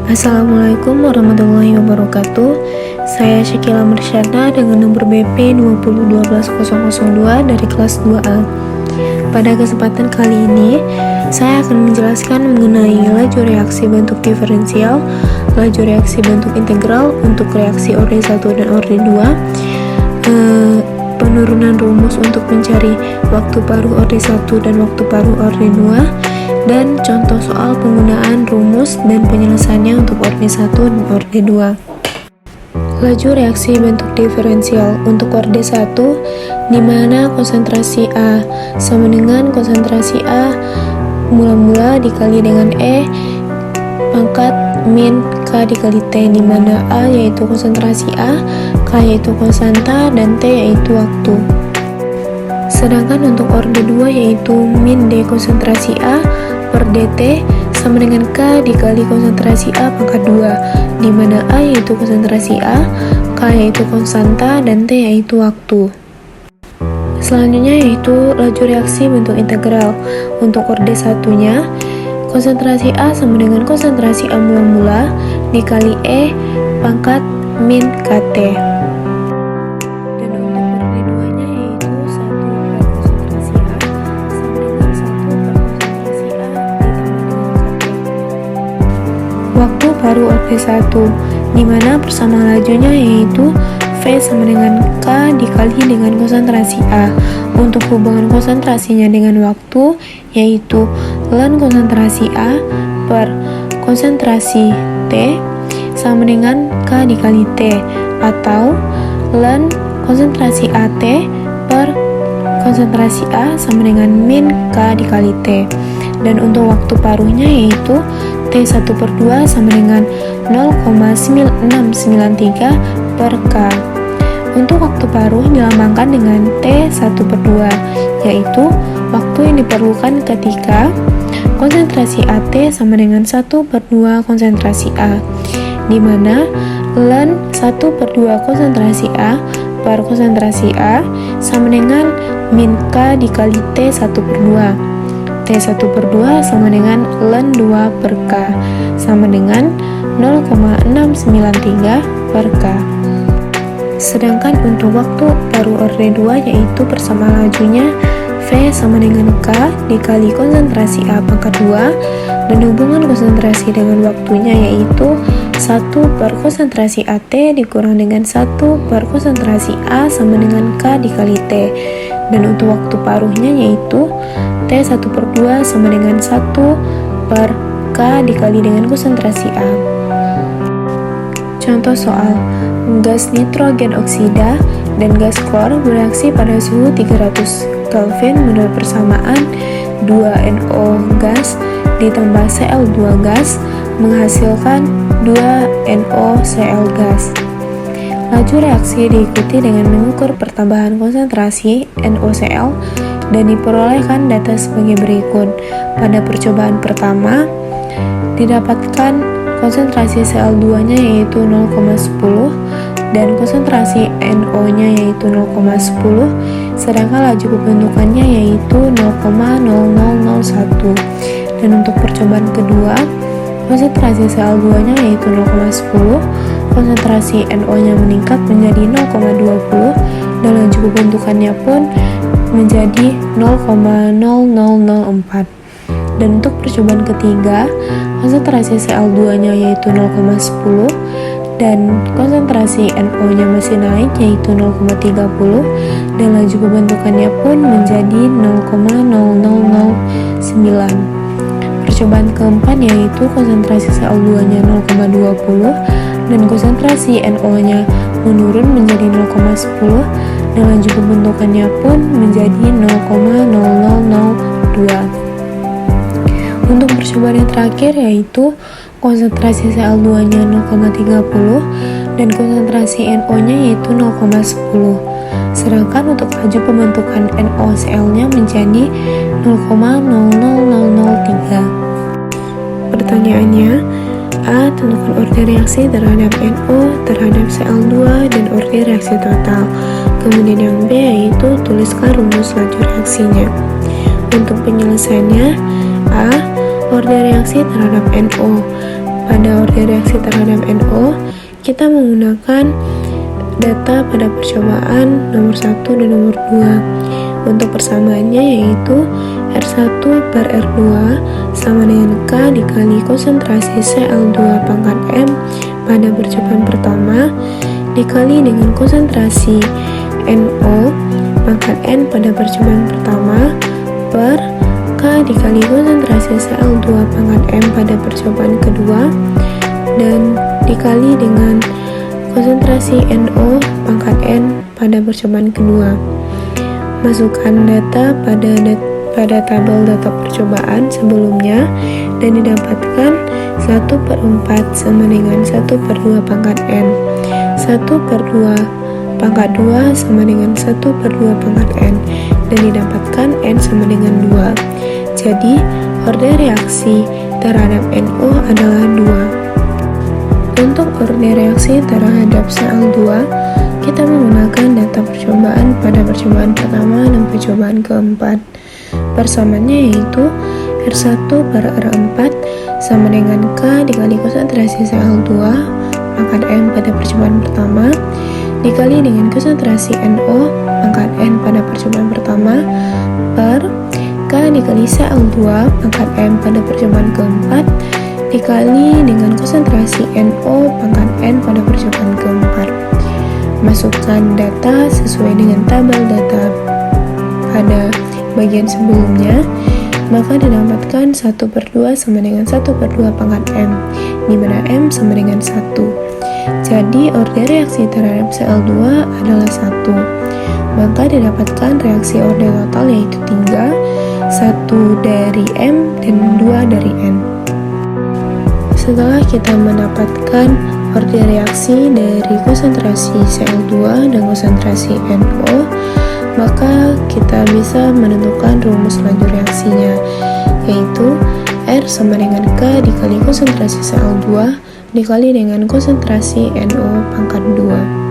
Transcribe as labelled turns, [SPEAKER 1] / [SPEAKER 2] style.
[SPEAKER 1] Assalamualaikum warahmatullahi wabarakatuh. Saya Syakila Mursyada dengan nomor BP 2012002 dari kelas 2A. Pada kesempatan kali ini, saya akan menjelaskan mengenai laju reaksi bentuk diferensial, laju reaksi bentuk integral untuk reaksi orde 1 dan orde 2, penurunan rumus untuk mencari waktu paruh orde 1 dan waktu paruh orde 2, dan contoh soal penggunaan rumus dan penyelesaiannya untuk orde 1 dan orde 2. Laju reaksi bentuk diferensial untuk orde 1, di mana konsentrasi A sama dengan konsentrasi A mula-mula dikali dengan E pangkat min K dikali T, di mana A yaitu konsentrasi A, K yaitu konstanta, dan T yaitu waktu. Sedangkan untuk orde 2 yaitu min D konsentrasi A per dt sama dengan K dikali konsentrasi A pangkat 2, di mana A yaitu konsentrasi A, K yaitu konstanta, dan T yaitu waktu. Selanjutnya yaitu laju reaksi bentuk integral. Untuk orde 1-nya, konsentrasi A sama dengan konsentrasi A mula-mula dikali E pangkat min KT. Dan untuk orde 2-nya yaitu 1 per konsentrasi A sama dengan 1 per konsentrasi A ditambah dengan KT. Waktu paruh orde 1, di mana persamaan lajunya yaitu V sama dengan K dikali dengan konsentrasi A. Untuk hubungan konsentrasinya dengan waktu yaitu ln konsentrasi A per konsentrasi T sama dengan K dikali T, atau ln konsentrasi AT per konsentrasi A sama dengan min K dikali T. Dan untuk waktu paruhnya yaitu T1 per 2 sama dengan 0,9693 per K. Untuk waktu paruh dilambangkan dengan T1 per 2, yaitu waktu yang diperlukan ketika konsentrasi AT sama dengan 1 per 2 konsentrasi A, di mana ln 1 per 2 konsentrasi A per konsentrasi A sama dengan min K dikali T1 per 2. T1 per 2 sama dengan ln 2 per K sama dengan 0,693 per K. Sedangkan untuk waktu paruh orde 2 yaitu persamaan lajunya V sama dengan K dikali konsentrasi A pangkat 2, dan hubungan konsentrasi dengan waktunya yaitu 1 per konsentrasi AT dikurang dengan 1 per konsentrasi A sama dengan K dikali T. Dan untuk waktu paruhnya yaitu T1 per 2 sama dengan 1 per K dikali dengan konsentrasi A. Contoh soal: gas nitrogen oksida dan gas klor bereaksi pada suhu 300 Kelvin menurut persamaan 2NO gas ditambah Cl2 gas menghasilkan 2NoCl gas. Laju reaksi diikuti dengan mengukur pertambahan konsentrasi NoCl dan diperolehkan data sebagai berikut. Pada percobaan pertama, didapatkan konsentrasi Cl2-nya yaitu 0,10 dan konsentrasi NO-nya yaitu 0,10, sedangkan laju pembentukannya yaitu 0,0001. Dan untuk percobaan kedua, konsentrasi Cl2-nya yaitu 0,10, konsentrasi NO-nya meningkat menjadi 0,20 dan laju pembentukannya pun menjadi 0,0004. Dan untuk percobaan ketiga, konsentrasi Cl2-nya yaitu 0,10 dan konsentrasi NO-nya masih naik yaitu 0,30 dan laju pembentukannya pun menjadi 0,0009. Percobaan keempat yaitu konsentrasi Cl2-nya 0,20 dan konsentrasi NO-nya menurun menjadi 0,10 dan laju pembentukannya pun menjadi 0,0002. Untuk percobaan yang terakhir yaitu konsentrasi Cl2-nya 0,30 dan konsentrasi NO-nya yaitu 0,10. Sedangkan untuk laju pembentukan NoCl-nya menjadi 0,00003. Pertanyaannya, A. Tentukan orde reaksi terhadap NO terhadap Cl2 dan orde reaksi total. Kemudian yang B yaitu tuliskan rumus laju reaksinya. Untuk penyelesaiannya, A. Orde reaksi terhadap NO. Pada orde order reaksi terhadap NO, kita menggunakan data pada percobaan nomor 1 dan nomor 2. Untuk persamaannya yaitu R1 per R2 sama dengan K dikali konsentrasi Cl2 pangkat M pada percobaan pertama dikali dengan konsentrasi NO pangkat N pada percobaan pertama per K dikali konsentrasi Cl2 pangkat M pada percobaan kedua dan dikali dengan konsentrasi NO pangkat N pada percobaan kedua. Masukkan data pada tabel data percobaan sebelumnya dan didapatkan 1/4 sama dengan 1/2 pangkat N. 1/2 pangkat 2 sama dengan 1/2 pangkat N dan didapatkan N sama dengan 2. Jadi, order reaksi terhadap NO adalah 2. Untuk order reaksi terhadap Cl2, kita menggunakan data percobaan pada percobaan pertama dan percobaan keempat. Persamaannya yaitu R1 per R4 sama dengan K dikali konsentrasi Cl2 pangkat M pada percobaan pertama dikali dengan konsentrasi NO pangkat N pada percobaan pertama per K dikali Cl2 pangkat M pada percobaan keempat dikali dengan konsentrasi NO pangkat N pada percobaan keempat. Masukkan data sesuai dengan tabel data pada bagian sebelumnya, maka didapatkan 1/2 sama dengan 1/2 pangkat M, di mana M sama dengan 1. Jadi order reaksi terhadap Cl2 adalah 1. Maka didapatkan reaksi order total yaitu 3, 1 dari M dan 2 dari N. Setelah kita mendapatkan order reaksi dari konsentrasi Cl2 dan konsentrasi NO, maka kita bisa menentukan rumus laju reaksinya, yaitu R sama dengan K dikali konsentrasi Cl2 dikali dengan konsentrasi NO pangkat 2.